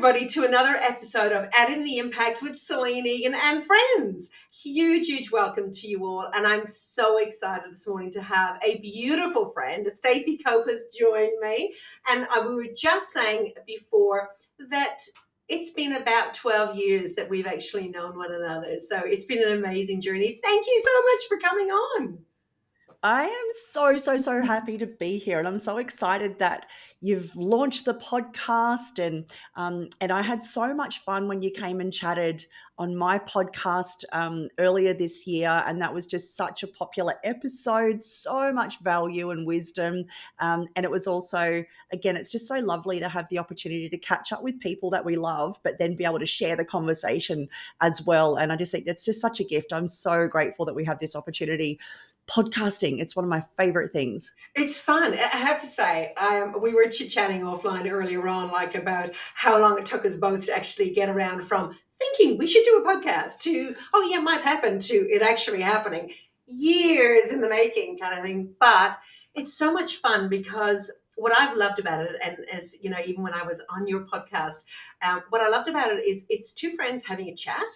everybody, to another episode of Adding the Impact with Layne Egan and friends. Huge welcome to you all. And I'm so excited this morning to have a beautiful friend, Stacey Copas, join me. And we were just saying before that it's been about 12 years that we've actually known one another. So it's been an amazing journey. Thank you so much for coming on. I am so happy to be here, and I'm so excited that you've launched the podcast. And I had so much fun when you came and chatted on my podcast earlier this year, and that was just such a popular episode. So much value and wisdom, and it was also, again, it's just so lovely to have the opportunity to catch up with people that we love, but then be able to share the conversation as well. And I just think that's just such a gift. I'm so grateful that we have this opportunity. Podcasting, it's one of my favorite things. It's fun. I have to say, we were chit-chatting offline earlier on, like about how long it took us both to actually get around from thinking we should do a podcast to, oh yeah, might happen, to it actually happening. Years in the making kind of thing. But it's so much fun because what I've loved about it, and as you know, even when I was on your podcast, what I loved about it is it's two friends having a chat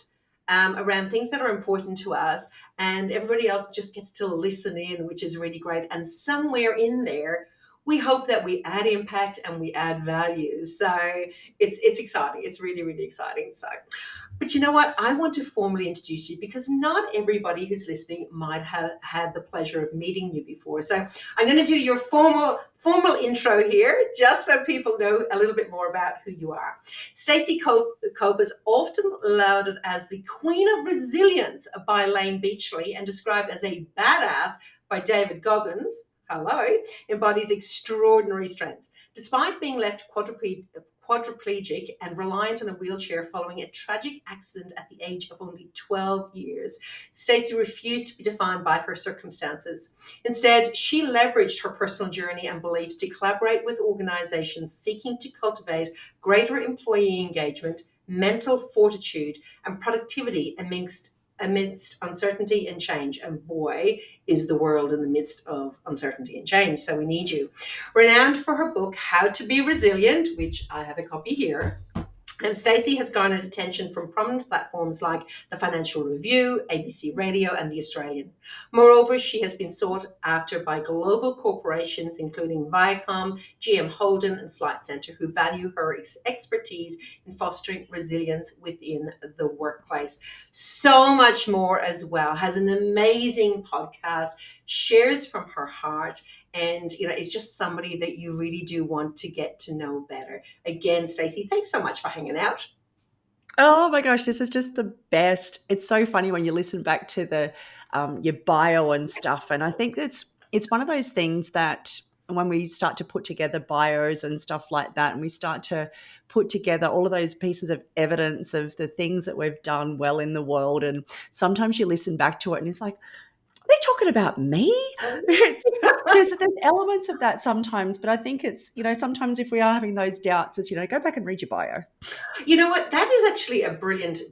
around things that are important to us, and everybody else just gets to listen in, which is really great. And somewhere in there, we hope that we add impact and we add value. So it's exciting. It's really exciting. So, but you know what? I want to formally introduce you because not everybody who's listening might have had the pleasure of meeting you before. So I'm going to do your formal intro here, just so people know a little bit more about who you are. Stacey Copas, often lauded as the Queen of Resilience by Layne Beachley and described as a badass by David Goggins, embodies extraordinary strength. Despite being left quadriplegic and reliant on a wheelchair following a tragic accident at the age of only 12 years, Stacey refused to be defined by her circumstances. Instead, she leveraged her personal journey and beliefs to collaborate with organizations seeking to cultivate greater employee engagement, mental fortitude, and productivity amidst uncertainty and change. And boy, is the world in the midst of uncertainty and change. So we need you. Renowned for her book, How to Be Resilient, which I have a copy here, Stacey has garnered attention from prominent platforms like the Financial Review, ABC Radio, and The Australian. Moreover, she has been sought after by global corporations, including Viacom, GM Holden, and Flight Centre, who value her expertise in fostering resilience within the workplace. So much more as well. Has an amazing podcast, shares from her heart, and is just somebody that you really do want to get to know better. Again, Stacey, thanks so much for hanging out. Oh my gosh, this is just the best. It's so funny when you listen back to the your bio and stuff, and I think it's one of those things that when we start to put together bios and stuff like that, and we start to put together all of those pieces of evidence of the things that we've done well in the world, and sometimes you listen back to it and it's like, are they talking about me? There's elements of that sometimes, but I think it's, sometimes if we are having those doubts, it's, go back and read your bio. You know what? That is actually a brilliant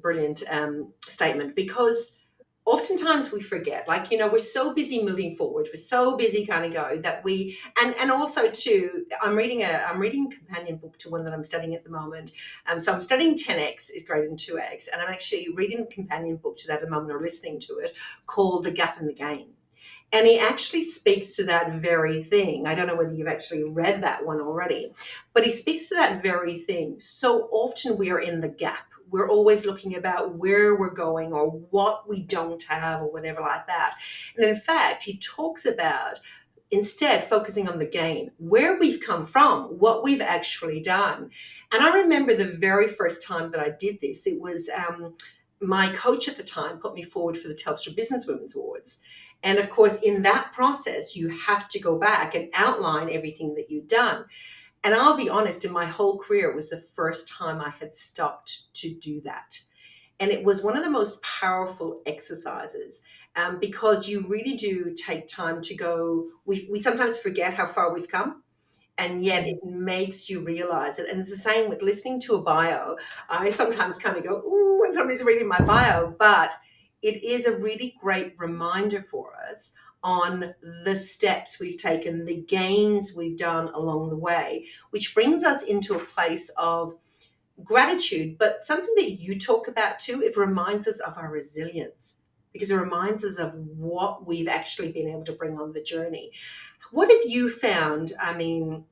statement, because oftentimes we forget, like, we're so busy moving forward. We're so busy kind of go that we, and also too, I'm reading a companion book to one that I'm studying at the moment. So I'm studying 10X is greater than 2X. And I'm actually reading the companion book to that at the moment, or listening to it, called The Gap in the Gain. And he actually speaks to that very thing. I don't know whether you've actually read that one already, but he speaks to that very thing. So often we are in the gap. We're always looking about where we're going or what we don't have or whatever like that. And in fact, he talks about instead focusing on the gain, where we've come from, what we've actually done. And I remember the very first time that I did this, it was my coach at the time put me forward for the Telstra Business Women's Awards. And of course, in that process, you have to go back and outline everything that you've done. And I'll be honest, in my whole career, it was the first time I had stopped to do that. And it was one of the most powerful exercises, because you really do take time to go. We sometimes forget how far we've come, and yet it makes you realize it. And it's the same with listening to a bio. I sometimes kind of go, ooh, when somebody's reading my bio, but it is a really great reminder for us on the steps we've taken, the gains we've done along the way, which brings us into a place of gratitude, but something that you talk about too, it reminds us of our resilience because it reminds us of what we've actually been able to bring on the journey. What have you found? I mean,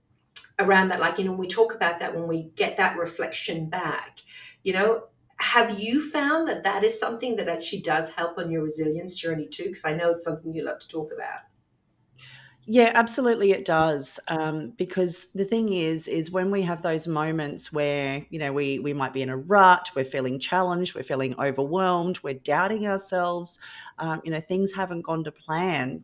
around that, like, we talk about that when we get that reflection back, you know, have you found that that is something that actually does help on your resilience journey too? Because I know it's something you love to talk about. Yeah, absolutely it does. Because the thing is when we have those moments where, we might be in a rut, we're feeling challenged, we're feeling overwhelmed, we're doubting ourselves, things haven't gone to plan,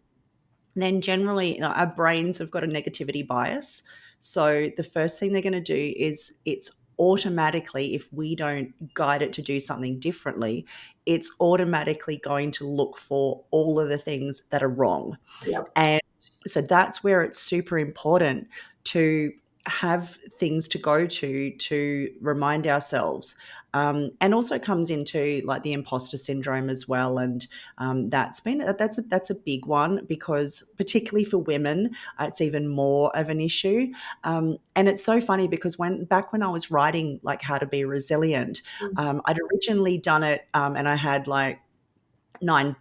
then generally, our brains have got a negativity bias. So the first thing they're going to do is it's automatically, if we don't guide it to do something differently, it's automatically going to look for all of the things that are wrong. Yep. And so that's where it's super important to have things to go to remind ourselves. And also comes into like the imposter syndrome as well. And that's a big one, because particularly for women, it's even more of an issue. And it's so funny because when I was writing like how to be resilient, I'd originally done it, and I had like nine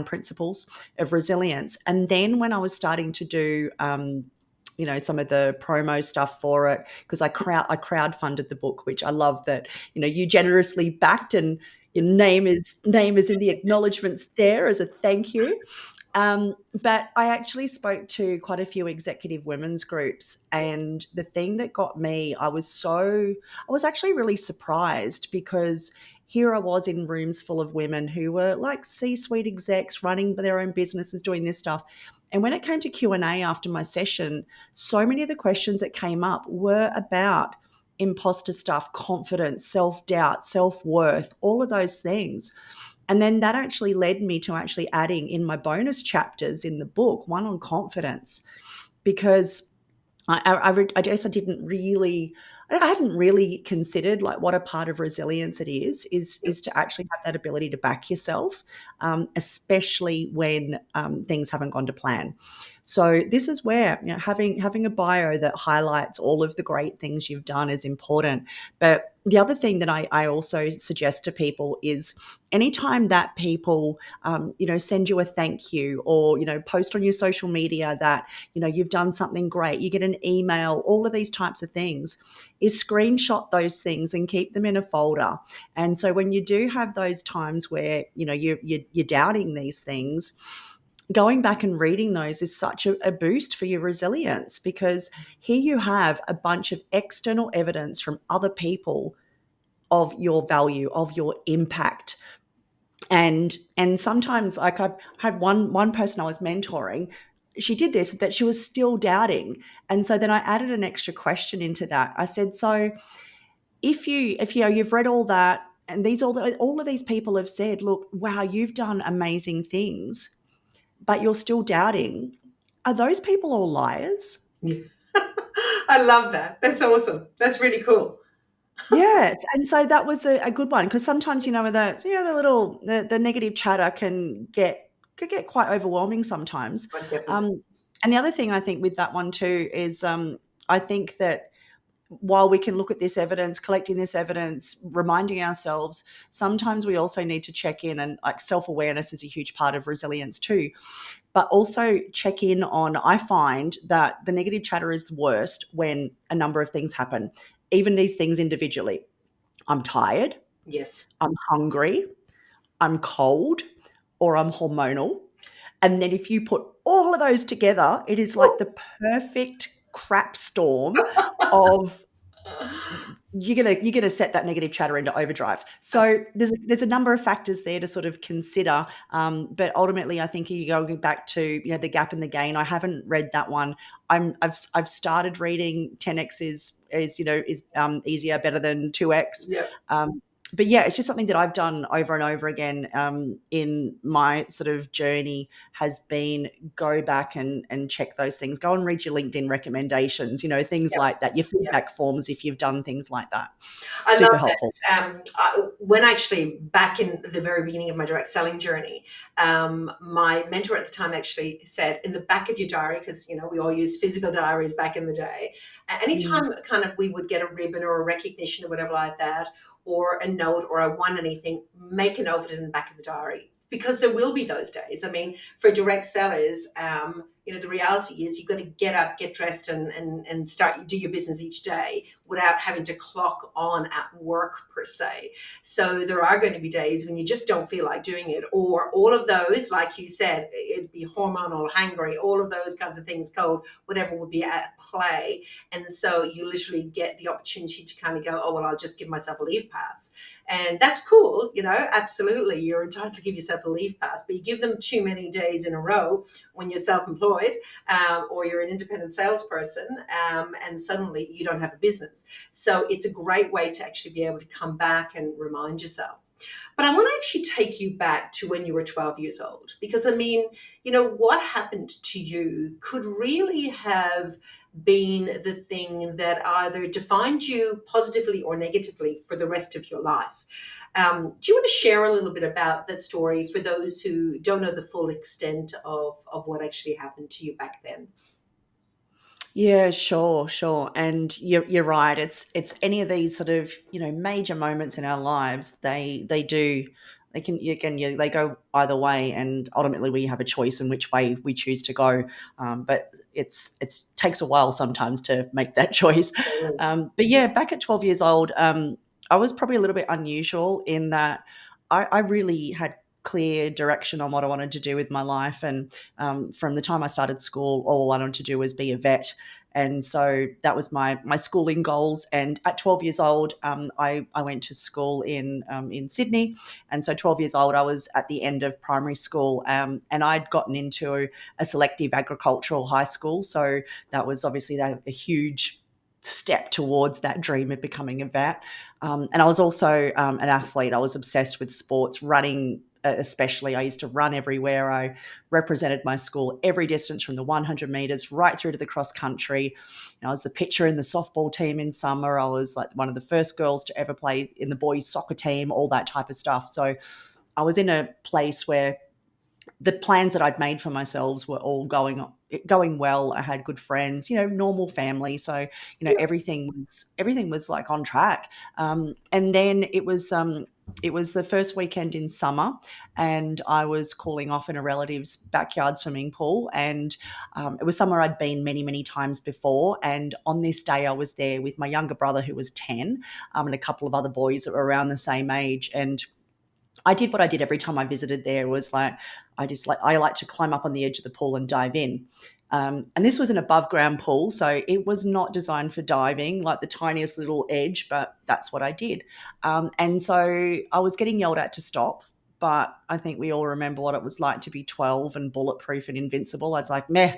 principles of resilience. And then when I was starting to do some of the promo stuff for it, because I crowdfunded the book, which I love that you generously backed, and your name is in the acknowledgements there as a thank you. But I actually spoke to quite a few executive women's groups, and the thing that got me, I was actually really surprised, because here I was in rooms full of women who were like C-suite execs running their own businesses, doing this stuff. And when it came to Q&A after my session, so many of the questions that came up were about imposter stuff, confidence, self-doubt, self-worth, all of those things. And then that actually led me to actually adding in my bonus chapters in the book one on confidence, because I guess I hadn't really considered like what a part of resilience it is to actually have that ability to back yourself, especially when things haven't gone to plan. So this is where having a bio that highlights all of the great things you've done is important. But the other thing that I also suggest to people is anytime that people send you a thank you, or post on your social media that you've done something great, you get an email, all of these types of things, is screenshot those things and keep them in a folder. And so when you do have those times where you're doubting these things, going back and reading those is such a boost for your resilience, because here you have a bunch of external evidence from other people of your value, of your impact. And sometimes, like, I've had one person I was mentoring, she did this, but she was still doubting. And so then I added an extra question into that. I said, so if you've read all that, and all of these people have said, look, wow, you've done amazing things, but you're still doubting, are those people all liars? Yeah. I love that. That's awesome. That's really cool. Yes, and so that was a good one, because sometimes, with the negative chatter could get quite overwhelming sometimes. Oh, definitely. Um, and the other thing I think with that one too is, I think that while we can look at this evidence, collecting this evidence, reminding ourselves, sometimes we also need to check in, and like self-awareness is a huge part of resilience too. But also check in on, I find that the negative chatter is the worst when a number of things happen, even these things individually. I'm tired, Yes. I'm hungry, I'm cold, or I'm hormonal. And then if you put all of those together, it is like the perfect crap storm of, you're gonna set that negative chatter into overdrive. So there's a number of factors there to sort of consider, but ultimately, I think you go back to the gap and the gain. I haven't read that one. I've started reading 10x is easier, better than 2x. Yep. but yeah, it's just something that I've done over and over again in my sort of journey has been go back and check those things. Go and read your LinkedIn recommendations, things Yep. like that. Your Yep. feedback forms if you've done things like that. I love Super helpful. that. When actually back in the very beginning of my direct selling journey, my mentor at the time actually said, in the back of your diary, because we all used physical diaries back in the day. Mm. Anytime kind of we would get a ribbon or a recognition or whatever like that, or a note or I won anything, make a note of it in the back of the diary. Because there will be those days. I mean, for direct sellers, the reality is you've got to get up, get dressed, and start do your business each day without having to clock on at work per se. So there are going to be days when you just don't feel like doing it, or all of those, like you said, it'd be hormonal, hangry, all of those kinds of things, cold, whatever would be at play. And so you literally get the opportunity to kind of go, oh, well, I'll just give myself a leave pass. And that's cool, absolutely. You're entitled to give yourself a leave pass, but you give them too many days in a row when you're self-employed, or you're an independent salesperson, and suddenly you don't have a business. So it's a great way to actually be able to come back and remind yourself. But I want to actually take you back to when you were 12 years old, because I mean, what happened to you could really have been the thing that either defined you positively or negatively for the rest of your life. Do you want to share a little bit about that story for those who don't know the full extent of what actually happened to you back then? Yeah, sure, sure. And you're right. It's any of these sort of major moments in our lives. They go either way, and ultimately we have a choice in which way we choose to go. But it's takes a while sometimes to make that choice. But yeah, back at 12 years old, I was probably a little bit unusual in that I really had clear direction on what I wanted to do with my life. And from the time I started school, all I wanted to do was be a vet. And so that was my schooling goals. And at 12 years old, I went to school in Sydney. And so 12 years old, I was at the end of primary school, and I'd gotten into a selective agricultural high school. So that was obviously a huge step towards that dream of becoming a vet. And I was also an athlete. I was obsessed with sports, running especially. I used to run everywhere. I represented my school every distance from the 100 meters right through to the cross country. I was the pitcher in the softball team in summer. I was like one of the first girls to ever play in the boys soccer team, all that type of stuff. So I was in a place where the plans that I'd made for myself were all going well. I had good friends, normal family. So, everything was like on track. And then it was the first weekend in summer, and I was cooling off in a relative's backyard swimming pool. And it was somewhere I'd been many, many times before. And on this day, I was there with my younger brother, who was 10, and a couple of other boys that were around the same age. And I did what I did every time I visited there was I like to climb up on the edge of the pool and dive in. And this was an above ground pool, so it was not designed for diving, like the tiniest little edge, but that's what I did. And so I was getting yelled at to stop, but I think we all remember what it was like to be 12 and bulletproof and invincible. I was like, meh,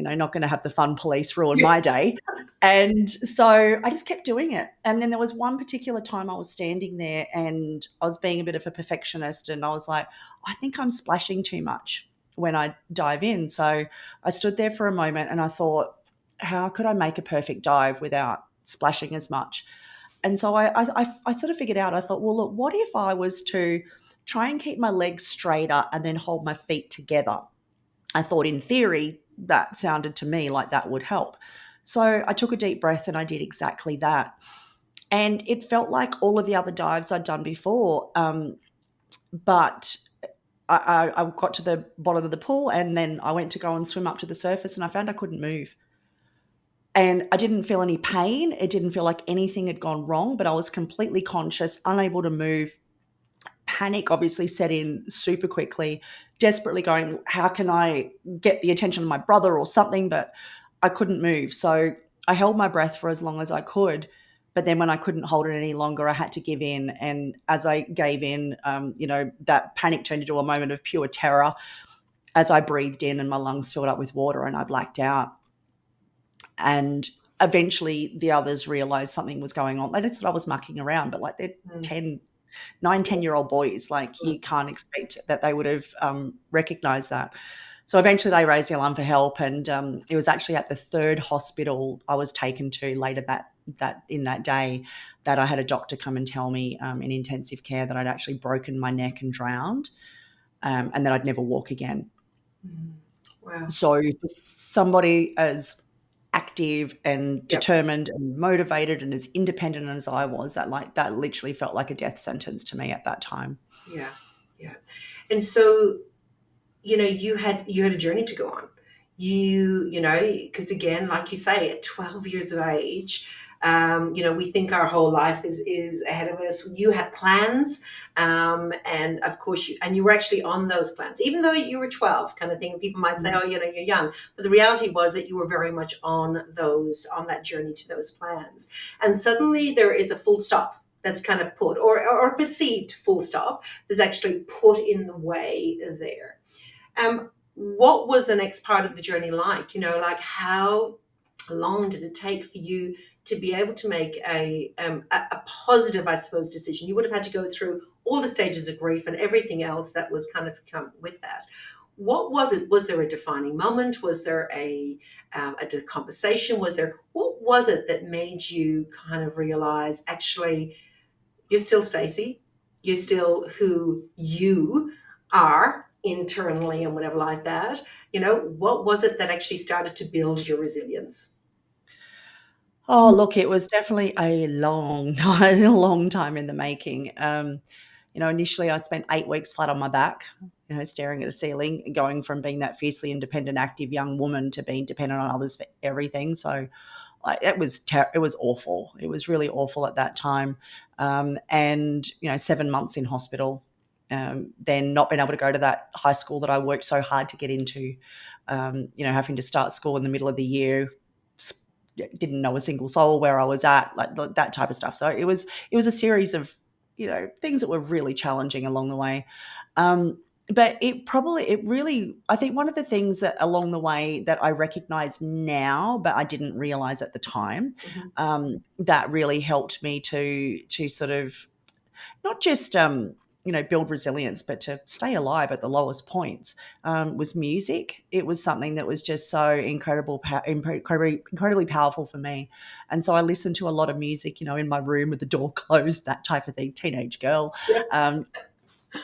not going to have the fun police ruin my day. And so I just kept doing it. And then there was one particular time I was standing there and I was being a bit of a perfectionist, and I was like, I think I'm splashing too much when I dive in. So I stood there for a moment and I thought, how could I make a perfect dive without splashing as much? And so I sort of figured out, I thought, well, look, what if I was to try and keep my legs straighter and then hold my feet together? I thought in theory that sounded to me like that would help. So I took a deep breath and I did exactly that. And it felt like all of the other dives I'd done before. But I got to the bottom of the pool and then I went to go and swim up to the surface and I found I couldn't move. And I didn't feel any pain. It didn't feel like anything had gone wrong, but I was completely conscious, unable to move. Panic obviously set in super quickly, desperately going, how can I get the attention of my brother or something? But I couldn't move. So I held my breath for as long as I could. But then when I couldn't hold it any longer, I had to give in. And as I gave in, that panic turned into a moment of pure terror as I breathed in and my lungs filled up with water and I blacked out. And eventually the others realized something was going on. They just thought I was mucking around, but like they're Mm. 10, 9, 10 Yes. year old boys. Like Mm. you can't expect that they would have recognized that. So eventually they raised the alarm for help, and it was actually at the third hospital I was taken to later that day that I had a doctor come and tell me in intensive care that I'd actually broken my neck and drowned, and that I'd never walk again. Mm. Wow. So for somebody as active and Yep. determined and motivated and as independent as I was, that literally felt like a death sentence to me at that time. Yeah. Yeah. And so, you had a journey to go on. Because again, like you say, at 12 years of age, we think our whole life is ahead of us. You had plans, and of course, you were actually on those plans, even though you were 12, kind of thing. People might say, Mm. "Oh, you're young," but the reality was that you were very much on that journey to those plans. And suddenly, there is a full stop that's kind of put, or perceived full stop, that's actually put in the way there. What was the next part of the journey like? Like how long did it take for you to be able to make a positive, I suppose, decision? You would have had to go through all the stages of grief and everything else that was kind of come with that. What was it? Was there a defining moment? Was there a conversation? What was it that made you kind of realize, actually, you're still Stacey. You're still who you are internally and whatever like that. What was it that actually started to build your resilience? Oh, look, it was definitely a long time, a long time in the making. Initially I spent 8 weeks flat on my back, staring at a ceiling, going from being that fiercely independent, active young woman to being dependent on others for everything. So it was awful. It was really awful at that time. And 7 months in hospital, then not being able to go to that high school that I worked so hard to get into, having to start school in the middle of the year, didn't know a single soul where I was at, like that type of stuff. So it was a series of things that were really challenging along the way. But it really, I think one of the things that along the way that I recognize now, but I didn't realize at the time, Mhm. that really helped me to sort of not just build resilience, but to stay alive at the lowest points, was music. It was something that was just so incredibly powerful for me, and so I listened to a lot of music, in my room with the door closed, that type of thing, teenage girl. Yeah. Um,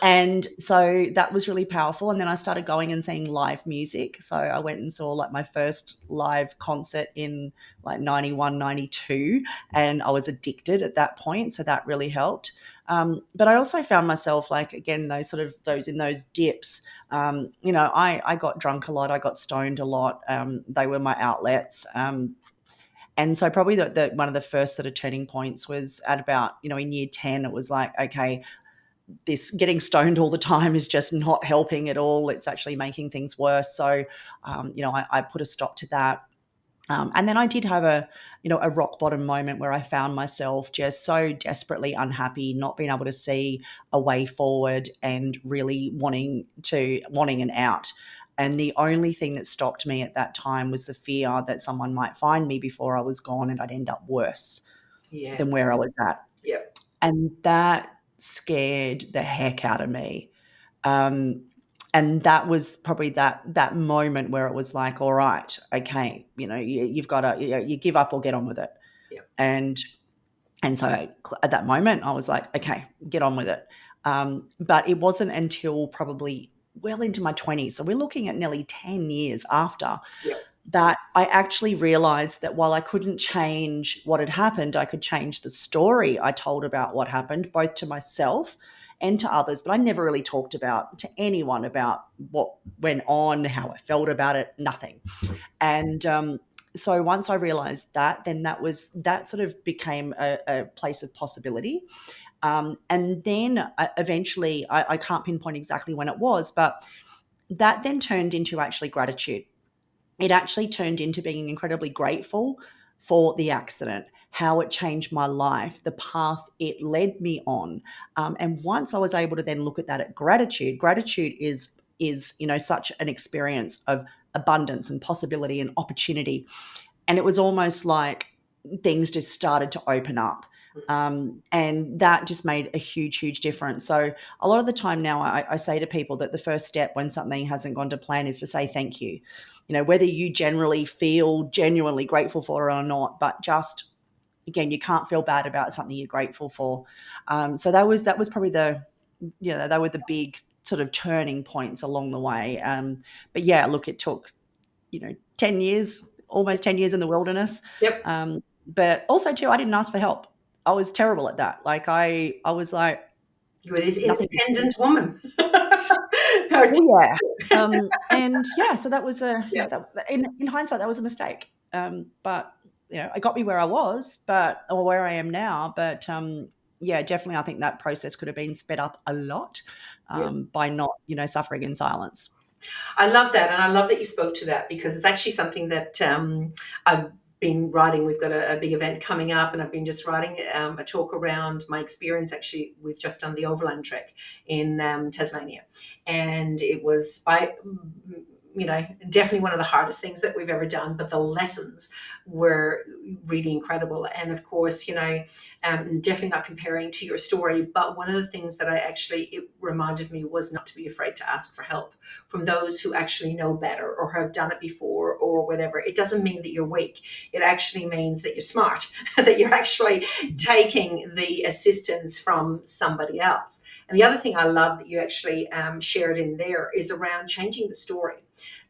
and so that was really powerful. And then I started going and seeing live music. So I went and saw like my first live concert in like 91, 92, and I was addicted at that point. So that really helped. But I also found myself like, again, those in those dips, I got drunk a lot. I got stoned a lot. They were my outlets. And so probably the one of the first sort of turning points was at about, in year 10, it was like, okay, this getting stoned all the time is just not helping at all. It's actually making things worse. So, I put a stop to that. And then I did have a rock bottom moment where I found myself just so desperately unhappy, not being able to see a way forward and really wanting an out. And the only thing that stopped me at that time was the fear that someone might find me before I was gone and I'd end up worse Yes. than where I was at. Yep. And that scared the heck out of me. Um, and that was probably that moment where it was like, all right, okay, you've got to, you give up or get on with it. Yep. And so at that moment, I was like, okay, get on with it. But it wasn't until probably well into my 20s. So we're looking at nearly 10 years after Yep. that I actually realized that while I couldn't change what had happened, I could change the story I told about what happened, both to myself and to others. But I never really talked to anyone about what went on, how I felt about it, nothing. And so once I realized that, then that sort of became a place of possibility. And then eventually, I can't pinpoint exactly when it was, but that then turned into actually gratitude. It actually turned into being incredibly grateful for the accident, how it changed my life, the path it led me on. And once I was able to then look at that at gratitude is such an experience of abundance and possibility and opportunity. And it was almost like things just started to open up. And that just made a huge, huge difference. So a lot of the time now I say to people that the first step when something hasn't gone to plan is to say thank you. Whether you generally feel genuinely grateful for it or not, but just, again, you can't feel bad about something you're grateful for. So that was probably they were the big sort of turning points along the way. But yeah, look, it took 10 years, almost 10 years in the wilderness. Yep. But also too, I didn't ask for help. I was terrible at that. Like I was like, You were this nothing. independent woman. Oh yeah. And yeah, so that was Yeah. in hindsight, that was a mistake. But it got me where I was, or where I am now. But yeah, definitely, I think that process could have been sped up a lot Yeah. by not, suffering in silence. I love that. And I love that you spoke to that, because it's actually something that I've been writing. We've got a big event coming up, and I've been just writing a talk around my experience. Actually, we've just done the Overland Trek in Tasmania. And it was definitely one of the hardest things that we've ever done, but the lessons were really incredible. And of course, definitely not comparing to your story, but one of the things that it reminded me was not to be afraid to ask for help from those who actually know better or have done it before or whatever. It doesn't mean that you're weak. It actually means that you're smart, that you're actually taking the assistance from somebody else. And the other thing I love that you actually shared in there is around changing the story.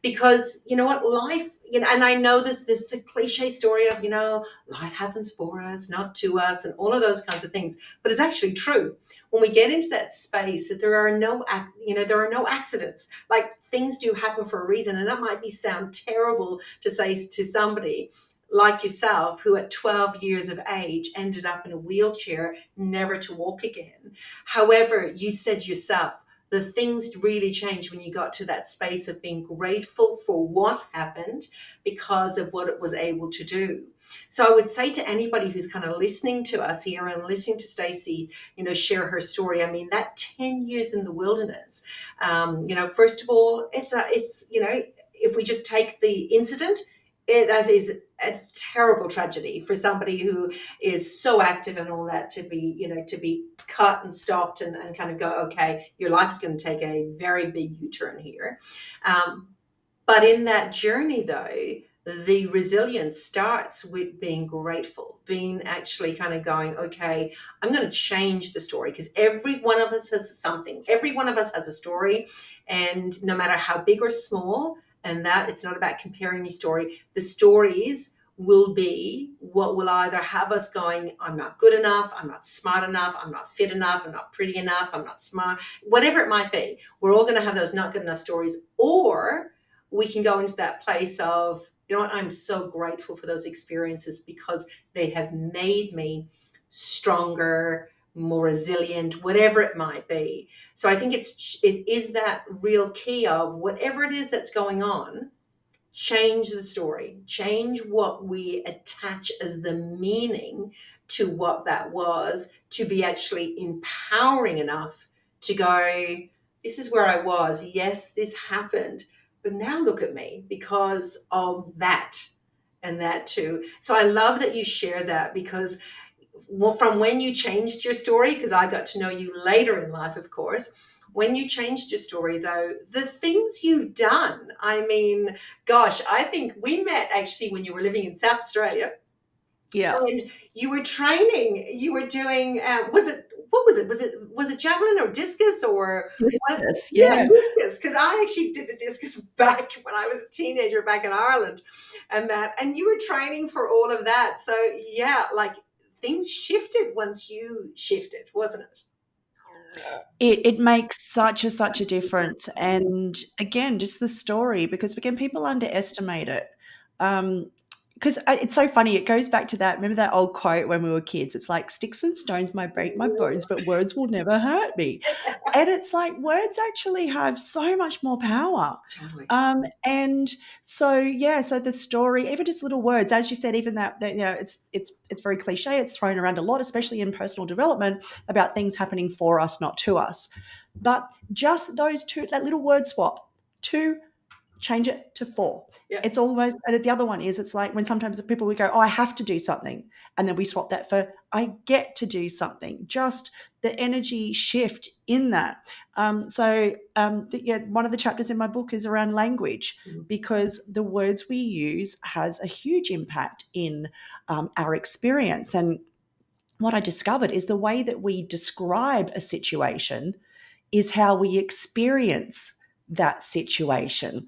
Because you know what, life, and I know this the cliche story of, life happens for us, not to us, and all of those kinds of things. But it's actually true. When we get into that space, that there are no accidents. Like, things do happen for a reason. And that might sound terrible to say to somebody like yourself, who at 12 years of age ended up in a wheelchair, never to walk again. However, you said yourself, the things really changed when you got to that space of being grateful for what happened because of what it was able to do. So I would say to anybody who's kind of listening to us here and listening to Stacey, share her story. I mean, that 10 years in the wilderness, first of all, if we just take the incident, that is a terrible tragedy for somebody who is so active and all that, to be cut and stopped and kind of go, okay, your life's going to take a very big U-turn here. But in that journey, though, the resilience starts with being grateful, being actually kind of going, okay, I'm going to change the story, because every one of us has something. Every one of us has a story, and no matter how big or small, and that it's not about comparing your story. The stories will be what will either have us going, I'm not good enough, I'm not smart enough, I'm not fit enough, I'm not pretty enough, I'm not smart, whatever it might be. We're all going to have those not good enough stories. Or we can go into that place of, I'm so grateful for those experiences, because they have made me stronger, more resilient, whatever it might be. So I think it is that real key of, whatever it is that's going on, change the story, change what we attach as the meaning to what that was, to be actually empowering enough to go, this is where I was. Yes, this happened, but now look at me because of that and that too. So I love that you share that, because from when you changed your story, because I got to know you later in life, of course. When you changed your story, though, the things you've done, I mean, gosh, I think we met actually when you were living in South Australia. Yeah. And you were training, you were doing, what was it? Was it javelin or discus or what? Discus, Yeah, yeah. discus. Because I actually did the discus back when I was a teenager back in Ireland, and you were training for all of that. So yeah, like, things shifted once you shifted, wasn't it? It makes such a difference. And again, just the story, because again, people underestimate it. Because it's so funny. It goes back to that. Remember that old quote when we were kids? It's like, sticks and stones might break my bones, but words will never hurt me. And it's like, words actually have so much more power. Totally. And so, yeah, so the story, even just little words, as you said, even that it's very cliche. It's thrown around a lot, especially in personal development, about things happening for us, not to us. But just those two, that little word swap, to change it to 4. Yeah. It's almost, and the other one is, it's like when sometimes the people we go, oh, I have to do something. And then we swap that for, I get to do something. Just the energy shift in that. One of the chapters in my book is around language, because the words we use has a huge impact in our experience. And what I discovered is the way that we describe a situation is how we experience that situation.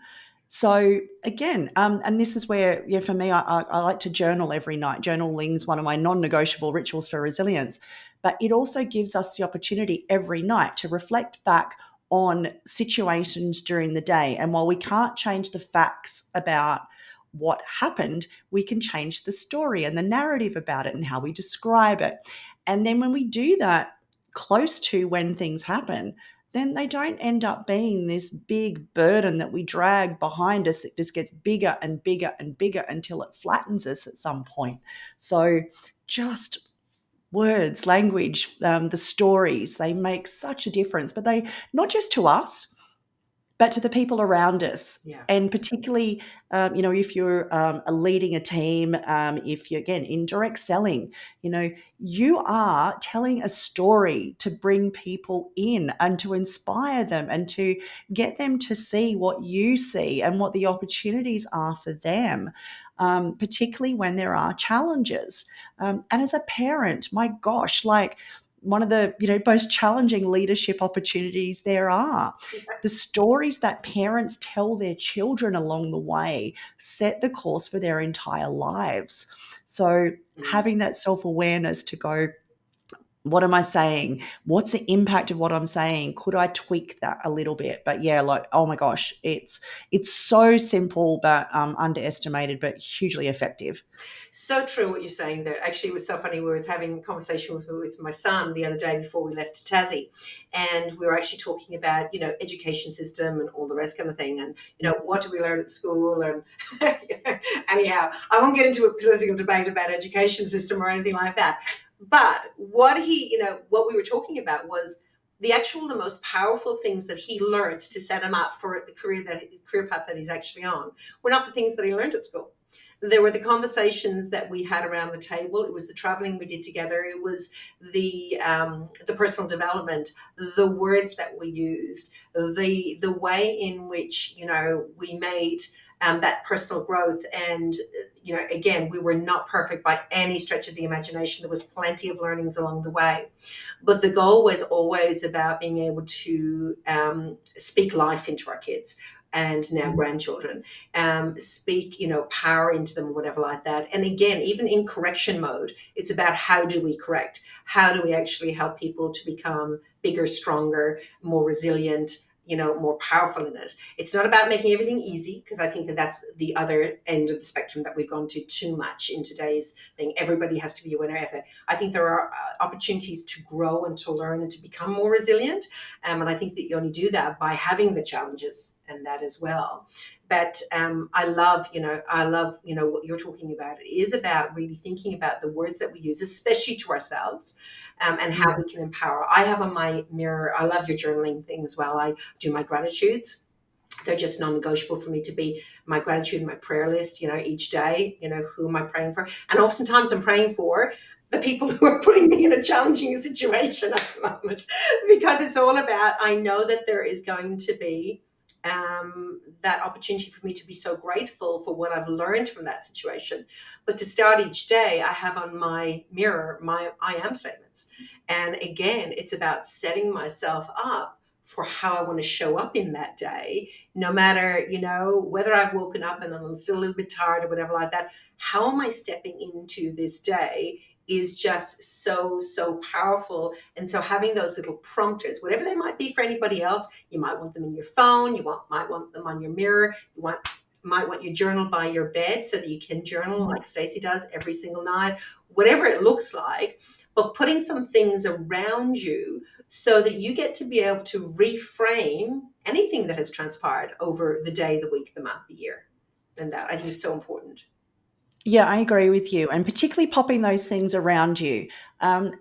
So again, and this is where, for me, I like to journal every night. Journaling is one of my non-negotiable rituals for resilience, but it also gives us the opportunity every night to reflect back on situations during the day. And while we can't change the facts about what happened, we can change the story and the narrative about it and how we describe it. And then when we do that close to when things happen, then they don't end up being this big burden that we drag behind us. It just gets bigger and bigger and bigger until it flattens us at some point. So just words, language, the stories, they make such a difference, but they, not just to us, but to the people around us. Yeah. And particularly, if you're leading a team, if you're, again, in direct selling, you are telling a story to bring people in and to inspire them and to get them to see what you see and what the opportunities are for them, particularly when there are challenges. And as a parent, my gosh, like, one of the most challenging leadership opportunities there are. The stories that parents tell their children along the way set the course for their entire lives. So having that self-awareness to go, what am I saying? What's the impact of what I'm saying? Could I tweak that a little bit? But yeah, like, oh my gosh, it's so simple, but underestimated, but hugely effective. So true what you're saying there. Actually, it was so funny. We were having a conversation with my son the other day before we left to Tassie, and we were actually talking about, education system and all the rest kind of thing. And, what do we learn at school? And anyhow, I won't get into a political debate about education system or anything like that. But what what we were talking about was the most powerful things that he learned to set him up for the career path that he's actually on were not the things that he learned at school. There were the conversations that we had around the table. It was the traveling we did together. It was the personal development, the words that we used, the way in which we made that personal growth. And again, we were not perfect by any stretch of the imagination. There was plenty of learnings along the way, but the goal was always about being able to speak life into our kids and now grandchildren, speak, power into them or whatever like that. And again, even in correction mode, it's about how do we correct? How do we actually help people to become bigger, stronger, more resilient, more powerful in it? It's not about making everything easy, because I think that that's the other end of the spectrum that we've gone to too much in today's thing. Everybody has to be a winner of it. I think there are opportunities to grow and to learn and to become more resilient. And I think that you only do that by having the challenges and that as well. But I love what you're talking about. It is about really thinking about the words that we use, especially to ourselves, and how we can empower. I have on my mirror, I love your journaling thing as well. I do my gratitudes. They're just non-negotiable for me to be my gratitude, my prayer list, each day, who am I praying for? And oftentimes I'm praying for the people who are putting me in a challenging situation at the moment, because it's all about, I know that there is going to be that opportunity for me to be so grateful for what I've learned from that situation. But to start each day, I have on my mirror my I am statements. And again, it's about setting myself up for how I want to show up in that day, no matter, whether I've woken up and I'm still a little bit tired or whatever like that. How am I stepping into this day is just so, so powerful. And so having those little prompters, whatever they might be for anybody else, you might want them in your phone, might want them on your mirror, might want your journal by your bed so that you can journal like Stacey does every single night, whatever it looks like, but putting some things around you so that you get to be able to reframe anything that has transpired over the day, the week, the month, the year. And that, I think, is so important. Yeah, I agree with you, and particularly popping those things around you,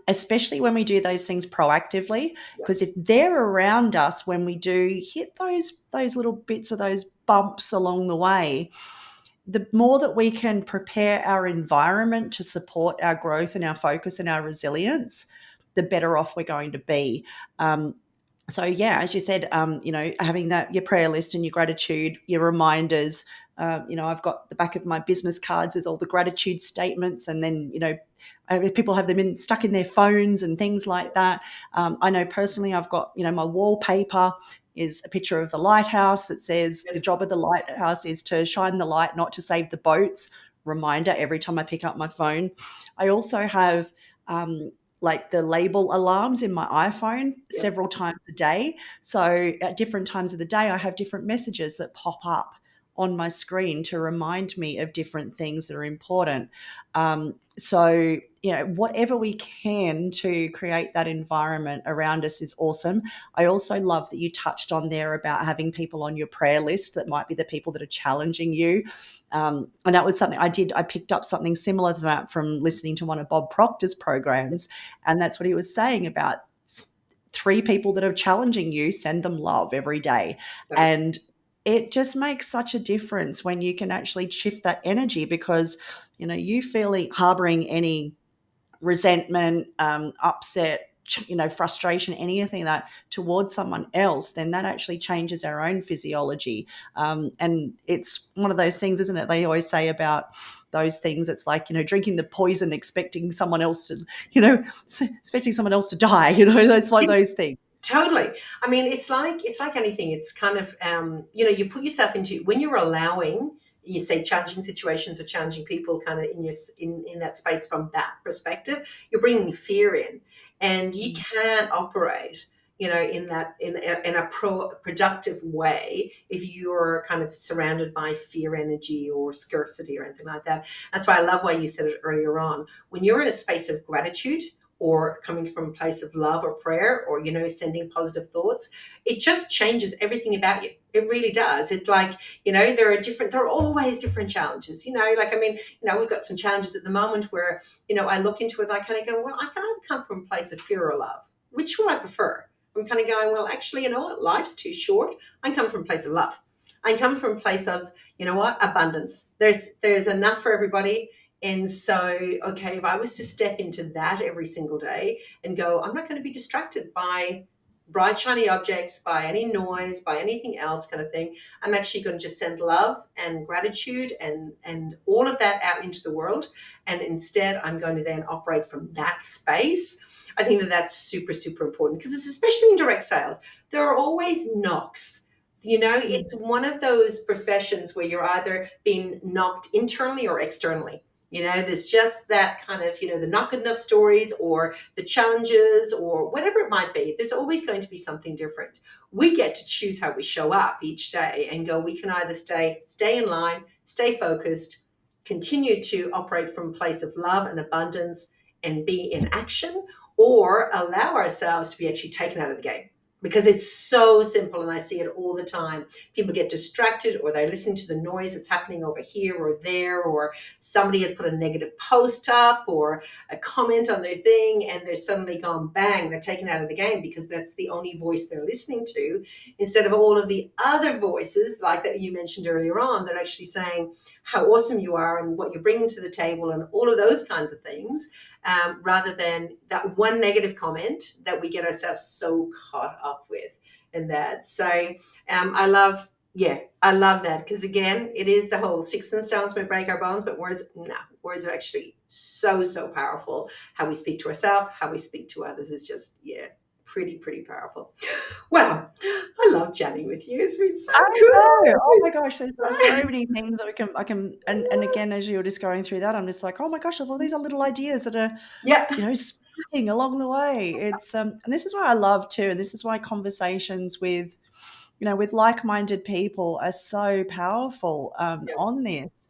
especially when we do those things proactively. Yeah. Because if they're around us when we do hit those little bits of those bumps along the way, the more that we can prepare our environment to support our growth and our focus and our resilience, the better off we're going to be. So yeah, as you said, having that your prayer list and your gratitude, your reminders. I've got the back of my business cards. There's all the gratitude statements, and then people have them stuck in their phones and things like that. I know personally, I've got my wallpaper is a picture of the lighthouse. It says the Yes. job of the lighthouse is to shine the light, not to save the boats. Reminder every time I pick up my phone. I also have like the label alarms in my iPhone Yep. several times a day. So at different times of the day, I have different messages that pop up on my screen to remind me of different things that are important. So, whatever we can to create that environment around us is awesome. I also love that you touched on there about having people on your prayer list that might be the people that are challenging you. And that was something I did. I picked up something similar to that from listening to one of Bob Proctor's programs. And that's what he was saying about three people that are challenging you, send them love every day. So, And it just makes such a difference when you can actually shift that energy, because you feeling harboring any resentment, upset, frustration, anything that towards someone else, then that actually changes our own physiology. And it's one of those things, isn't it? They always say about those things. It's like, drinking the poison, expecting someone else to, expecting someone else to die, that's like those things. totally. I mean, it's like anything. It's kind of you put yourself into when you're allowing, you say, challenging situations or challenging people, kind of in that space from that perspective. You're bringing fear in, and you Mm. can't operate. In a productive way if you're kind of surrounded by fear energy or scarcity or anything like that. That's why I love why you said it earlier on. When you're in a space of gratitude, or coming from a place of love or prayer, or sending positive thoughts, it just changes everything about you. It really does. It, like, there are always different challenges, like, I mean, we've got some challenges at the moment where I look into it and I kind of go, well, I can either come from a place of fear or love. Which would I prefer? I'm kind of going, well, actually, you know what, life's too short. I come from a place of love. I come from a place of, abundance. There's enough for everybody. And so, okay, if I was to step into that every single day and go, I'm not going to be distracted by bright, shiny objects, by any noise, by anything else, kind of thing. I'm actually going to just send love and gratitude and all of that out into the world. And instead, I'm going to then operate from that space. I think that that's super, super important, because it's especially in direct sales. There are always knocks. Mm. It's one of those professions where you're either being knocked internally or externally. There's just that kind of, the not good enough stories or the challenges or whatever it might be. There's always going to be something different. We get to choose how we show up each day and go, we can either stay in line, stay focused, continue to operate from a place of love and abundance and be in action, or allow ourselves to be actually taken out of the game, because it's so simple. And I see it all the time. People get distracted, or they're listening to the noise that's happening over here or there, or somebody has put a negative post up or a comment on their thing, and they're suddenly gone, bang, they're taken out of the game because that's the only voice they're listening to, instead of all of the other voices, like that you mentioned earlier on, that are actually saying how awesome you are and what you're bringing to the table and all of those kinds of things, rather than that one negative comment that we get ourselves so caught up with in that. So I love that, because again, it is the whole sticks and stones may break our bones, but words are actually so, so powerful. How we speak to ourselves, how we speak to others is just, pretty, pretty powerful. Wow, I love chatting with you. It's been so I know. Oh my gosh, there's so cool. many things that I can, and again, as you were just going through that, I'm just like, oh my gosh, all these are little ideas that are, Yeah, sparking along the way. It's and this is why I love too, and this is why conversations with, with like-minded people are so powerful yeah, on this,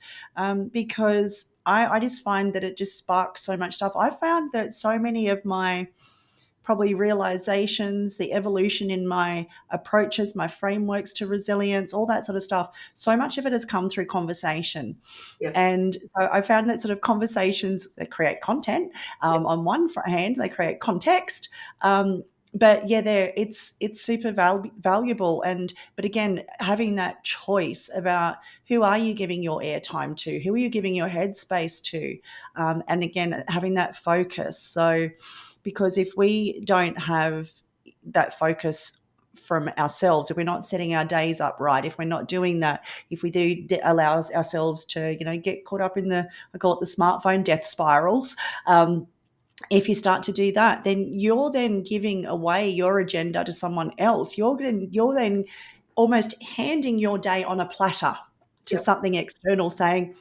because I just find that it just sparks so much stuff. I found that so many of my probably realizations, the evolution in my approaches, my frameworks to resilience, all that sort of stuff. So much of it has come through conversation. Yeah. And so I found that sort of conversations that create content, on one hand, they create context. But yeah, it's super valuable. And but again, having that choice about who are you giving your airtime to, who are you giving your headspace to, and again, having that focus. So, because if we don't have that focus from ourselves, if we're not setting our days up right, if we're not doing that, if we do allow ourselves to, get caught up in I call it the smartphone death spirals. If you start to do that, then you're then giving away your agenda to someone else. You're then almost handing your day on a platter to Yep. something external, saying,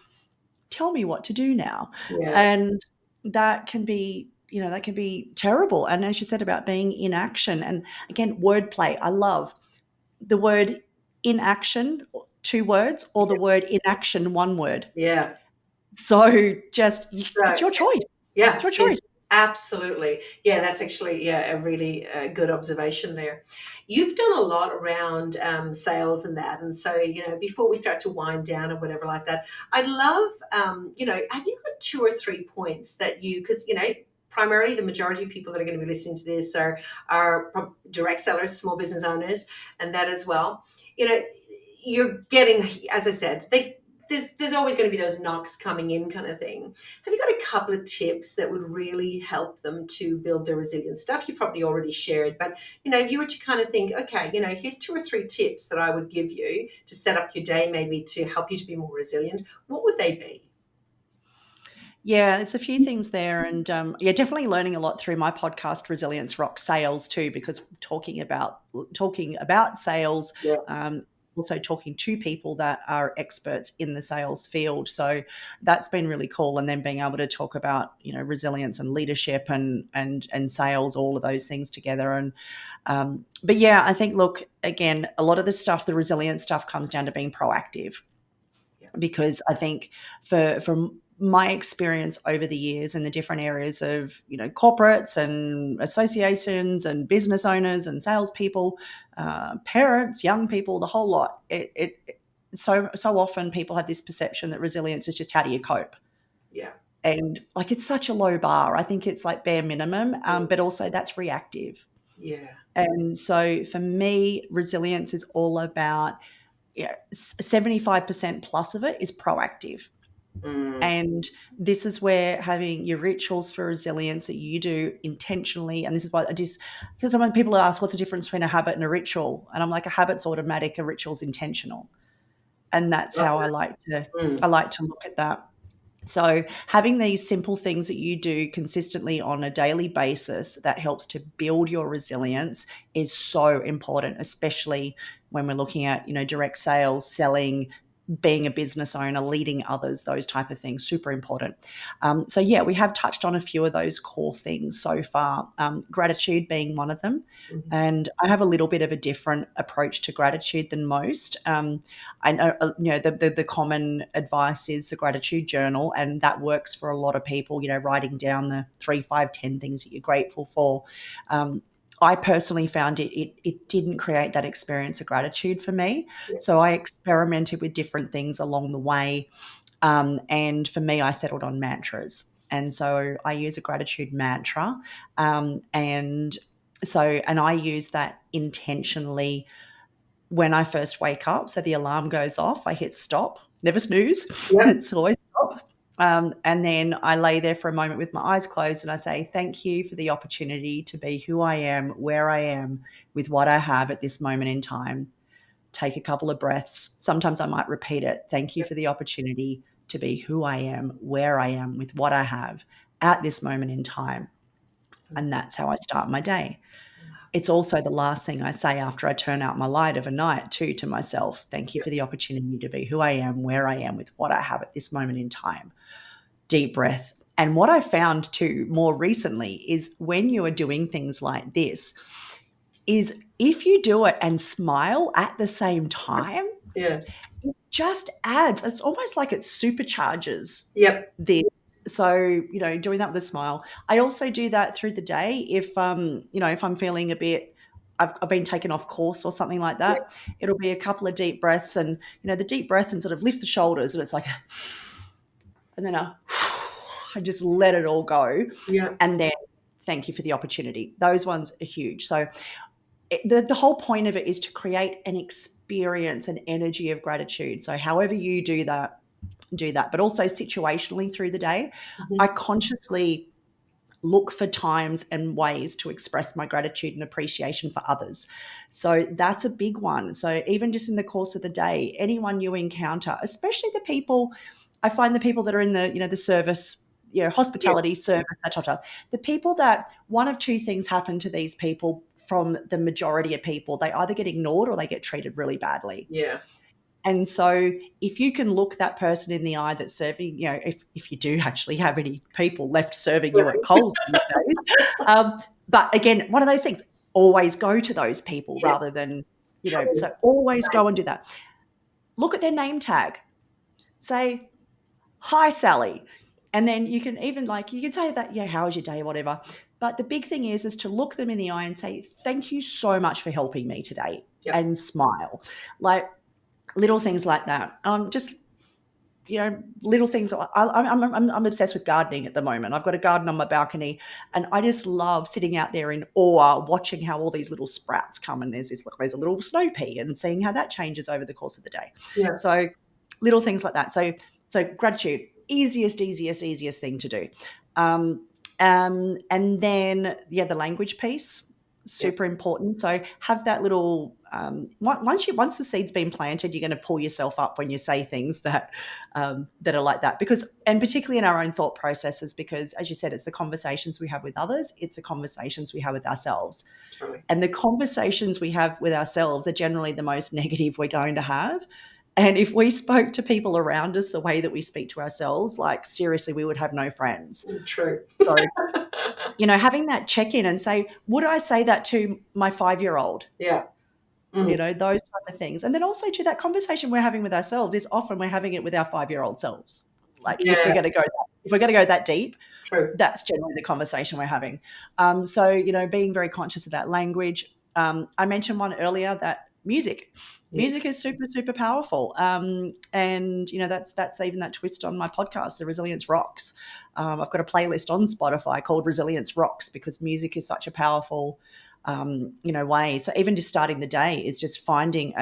tell me what to do now. Yeah. And that can be, that can be terrible. And as you said about being in action, and again, wordplay, I love the word inaction, 2 words, or the word inaction, 1 word. Yeah. So it's So your choice. It's yeah, your choice. absolutely. Yeah, that's actually a really good observation there. You've done a lot around sales and that, and so before we start to wind down or whatever like that, I'd love have you got 2 or 3 points that because primarily the majority of people that are going to be listening to this are direct sellers, small business owners, and that as well. You're getting, as I said, there's always going to be those knocks coming in kind of thing. Have you got a couple of tips that would really help them to build their resilience? Stuff you've probably already shared, but if you were to kind of think, okay, here's 2 or 3 tips that I would give you to set up your day, maybe to help you to be more resilient, what would they be? Yeah, it's a few things there, and definitely learning a lot through my podcast, Resilience Rock Sales, too, because talking about sales, Yeah. also talking to people that are experts in the sales field. So that's been really cool, and then being able to talk about resilience and leadership and sales, all of those things together. And but yeah, I think look, again, a lot of the resilience stuff comes down to being proactive, Yeah. because I think from my experience over the years in the different areas of corporates and associations and business owners and salespeople, parents, young people, the whole lot. So often people have this perception that resilience is just how do you cope, Yeah. and like it's such a low bar. I think it's like bare minimum, but also that's reactive. Yeah. And so for me, resilience is all about 75% plus of it is proactive. Mm. And this is where having your rituals for resilience that you do intentionally, and this is why because when people ask what's the difference between a habit and a ritual, and I'm like, a habit's automatic, a ritual's intentional. And that's Love how that. I like to look at that. So having these simple things that you do consistently on a daily basis that helps to build your resilience is so important, especially when we're looking at, direct sales, selling, being a business owner, leading others, those type of things, super important. So yeah, we have touched on a few of those core things so far, gratitude being one of them. Mhm. And I have a little bit of a different approach to gratitude than most. I know, the common advice is the gratitude journal, and that works for a lot of people, writing down the 3, 5, 10 things that you're grateful for. I personally found it didn't create that experience of gratitude for me. Yeah. So I experimented with different things along the way. And for me, I settled on mantras. And so I use a gratitude mantra. And I use that intentionally when I first wake up. So the alarm goes off, I hit stop, never snooze. Yeah. It's always stop. And then I lay there for a moment with my eyes closed and I say, thank you for the opportunity to be who I am, where I am, with what I have at this moment in time. Take a couple of breaths. Sometimes I might repeat it. Thank you for the opportunity to be who I am, where I am, with what I have at this moment in time. And that's how I start my day. It's also the last thing I say after I turn out my light of a night, too, to myself. Thank you for the opportunity to be who I am, where I am, with what I have at this moment in time. Deep breath. And what I found too more recently is when you are doing things like this, is if you do it and smile at the same time, Yeah. it just adds, it's almost like it supercharges Yep. this. So, doing that with a smile. I also do that through the day. If I'm feeling a bit, I've been taken off course or something like Yeah. that, it'll be a couple of deep breaths, and, the deep breath and sort of lift the shoulders, and it's like, and then I just let it all go. Yeah. And then thank you for the opportunity. Those ones are huge. So the whole point of it is to create an experience, an energy of gratitude. So however you do that, but also situationally through the day, I Mhm. consciously look for times and ways to express my gratitude and appreciation for others. So that's a big one. So even just in the course of the day, anyone you encounter, especially the people, I find the people that are in the, the service, Yeah. hospitality service, that type of stuff, the people that one of two things happen to these people from the majority of people, they either get ignored or they get treated really badly. Yeah. And so if you can look that person in the eye that's serving, if you do actually have any people left serving you at Right. Coles these days. But again, one of those things, always go to those people rather Yes. than, True. so always go and do that. Look at their name tag. Say, hi, Sally. And then you can even you can say that, yeah, how was your day, whatever. But the big thing is to look them in the eye and say, thank you so much for helping me today, Yep. and smile. Like little things like that. Just little things. I'm obsessed with gardening at the moment. I've got a garden on my balcony, and I just love sitting out there in awe, watching how all these little sprouts come. And there's a little snow pea, and seeing how that changes over the course of the day. Yeah. So little things like that. So gratitude, easiest thing to do. And then the language piece, Yeah. super important. So have that little once the seed's been planted, you're going to pull yourself up when you say things that are like that, and particularly in our own thought processes, because as you said, it's the conversations we have with others, it's the conversations we have with ourselves, Totally. and the conversations we have with ourselves are generally the most negative we're going to have. And if we spoke to people around us the way that we speak to ourselves, like seriously, we would have no friends. True. So having that check-in and say, would I say that to my 5-year-old? Yeah. Mm. Those type of things. And then also to that conversation we're having with ourselves is often we're having it with our 5-year-old selves. Like if we're Yeah. going to go that deep, True. that's generally the conversation we're having. So being very conscious of that language. I mentioned one earlier, that music. Yeah. Music is super, super powerful. And that's even that twist on my podcast, The Resilience Rocks. I've got a playlist on Spotify called Resilience Rocks, because music is such a powerful way. So even just starting the day is just finding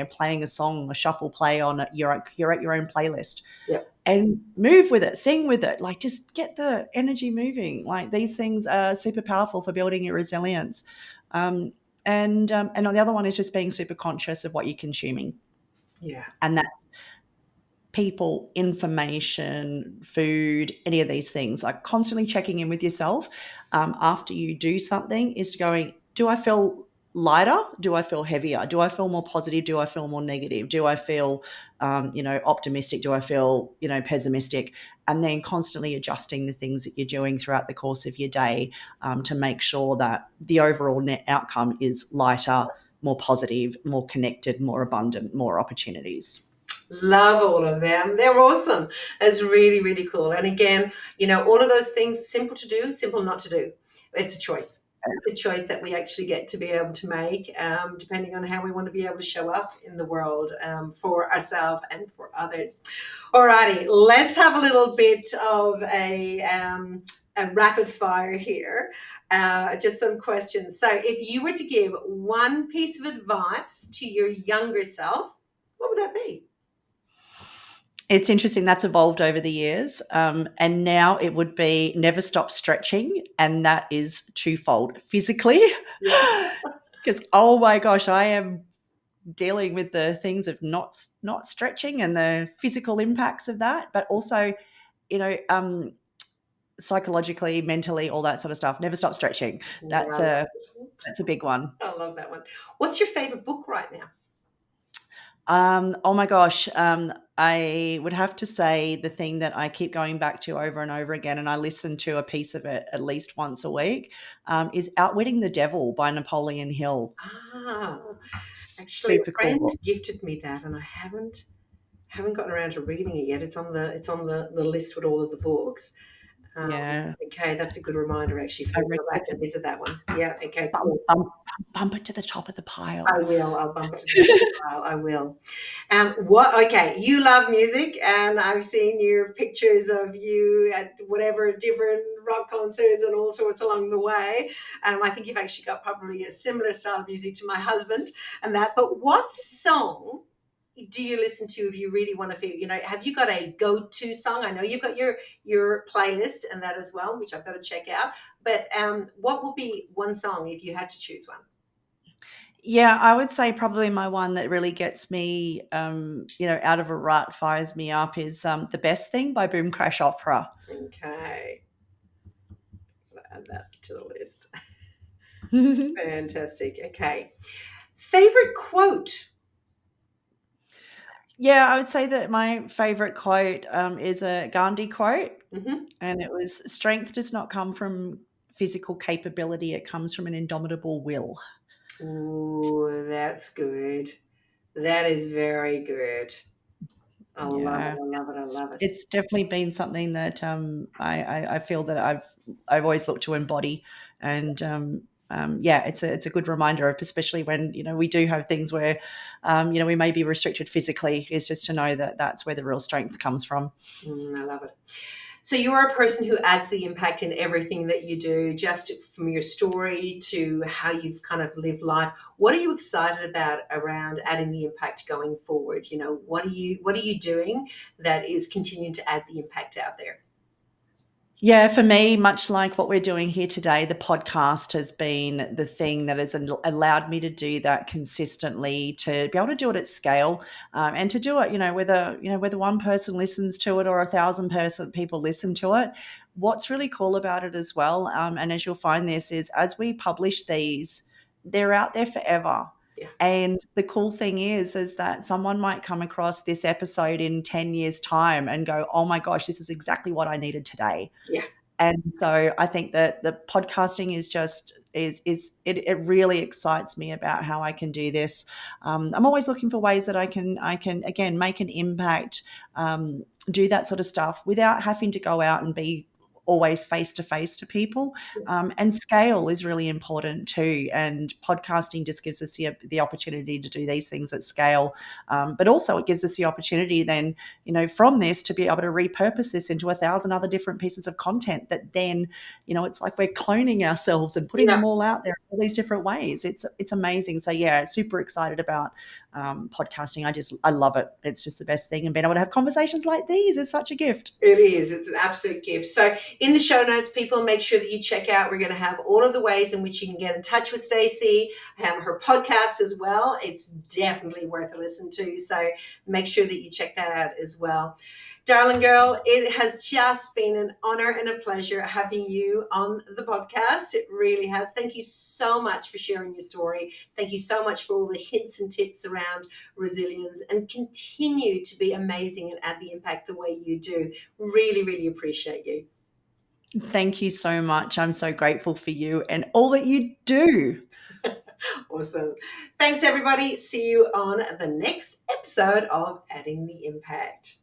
playing a song, a shuffle play on curate your own playlist. Yeah. And move with it, sing with it, like just get the energy moving. Like these things are super powerful for building your resilience. And the other one is just being super conscious of what you're consuming. Yeah. And that's people, information, food, any of these things. Like constantly checking in with yourself after you do something is going, do I feel lighter? Do I feel heavier? Do I feel more positive? Do I feel more negative? Do I feel, optimistic? Do I feel, pessimistic? And then constantly adjusting the things that you're doing throughout the course of your day to make sure that the overall net outcome is lighter, more positive, more connected, more abundant, more opportunities. Love all of them. They're awesome. It's really, really cool. And again, all of those things, simple to do, simple not to do. It's a choice. It's a choice that we actually get to be able to make, depending on how we want to be able to show up in the world for ourselves and for others. Alrighty, let's have a little bit of a rapid fire here. Just some questions. So, if you were to give one piece of advice to your younger self, what would that be? It's interesting. That's evolved over the years. And now it would be never stop stretching. And that is twofold. Physically, Yeah. because, oh my gosh, I am dealing with the things of not stretching and the physical impacts of that, but also, you know, psychologically, mentally, all that sort of stuff. Never stop stretching. Yeah, That's I love a it. that's a big one. I love that one. What's your favorite book right now? Oh my gosh. I would have to say the thing that I keep going back to over and over again, and I listen to a piece of it at least once a week, is Outwitting the Devil by Napoleon Hill. Ah, actually, a Super cool friend book. gifted me that, and I haven't gotten around to reading it yet. It's on the list with all of the books. Yeah. Okay, that's a good reminder actually for I me to go back and recommend visit that one. Yeah, okay, bump, cool. bump, bump it to the top of the I pile. will. I'll bump it to the top of the pile. I will. What? Okay, you love music, and I've seen your pictures of you at whatever different rock concerts and all sorts along the way. I think you've actually got probably a similar style of music to my husband and that. But what song do you listen to if you really want to feel? You know, have you got a go-to song? I know you've got your playlist and that as well, which I've got to check out. But what would be one song if you had to choose one? Yeah, I would say probably my one that really gets me, out of a rut, fires me up is The Best Thing by Boom Crash Opera. Okay, I'll add that to the list. Fantastic. Okay. Favorite quote? Yeah, I would say that my favorite quote is a Gandhi quote, Hmm. and it was strength does not come from physical capability, it comes from an indomitable will. Ooh, that's good. That is very good. I love it. Yeah, I love it. I it's love it. it's definitely been something that I feel that I've always looked to embody, and yeah, it's a good reminder of, especially when we do have things where we may be restricted physically, is just to know that that's where the real strength comes from. I love it. So you're a person who adds the impact in everything that you do, just from your story to how you've kind of lived life. What are you excited about around adding the impact going forward? You know, what are you doing that is continuing to add the impact out there? Yeah, for me, much like what we're doing here today, the podcast has been the thing that has allowed me to do that consistently, to be able to do it at scale, and to do it, whether one person listens to it or 1,000 people listen to it. What's really cool about it as well, and as you'll find this, is as we publish these, they're out there forever. Yeah, And the cool thing is that someone might come across this episode in 10 years' time and go, oh my gosh, this is exactly what I needed today. yeah, And so I think that the podcasting is just it really excites me about how I can do this. I'm always looking for ways that I can again make an impact, do that sort of stuff without having to go out and be always face to face to people. yeah, And scale is really important too. And podcasting just gives us the opportunity to do these things at scale, but also it gives us the opportunity then, from this, to be able to repurpose this into 1,000 other different pieces of content that then, it's like we're cloning ourselves and putting yeah. them all out there in all these different ways. It's amazing. So yeah, super excited about podcasting. I love it. It's just the best thing, and being able to have conversations like these is such a gift. It is. It's an absolute gift. So, in the show notes, people, make sure that you check out. We're going to have all of the ways in which you can get in touch with Stacey, her podcast as well. It's definitely worth a listen to. So, make sure that you check that out as well. Darling girl, it has just been an honor and a pleasure having you on the podcast. It really has. Thank you so much for sharing your story. Thank you so much for all the hints and tips around resilience, and continue to be amazing and add the impact the way you do. Really, really appreciate you. Thank you so much. I'm so grateful for you and all that you do. Awesome. Thanks, everybody. See you on the next episode of Adding the Impact.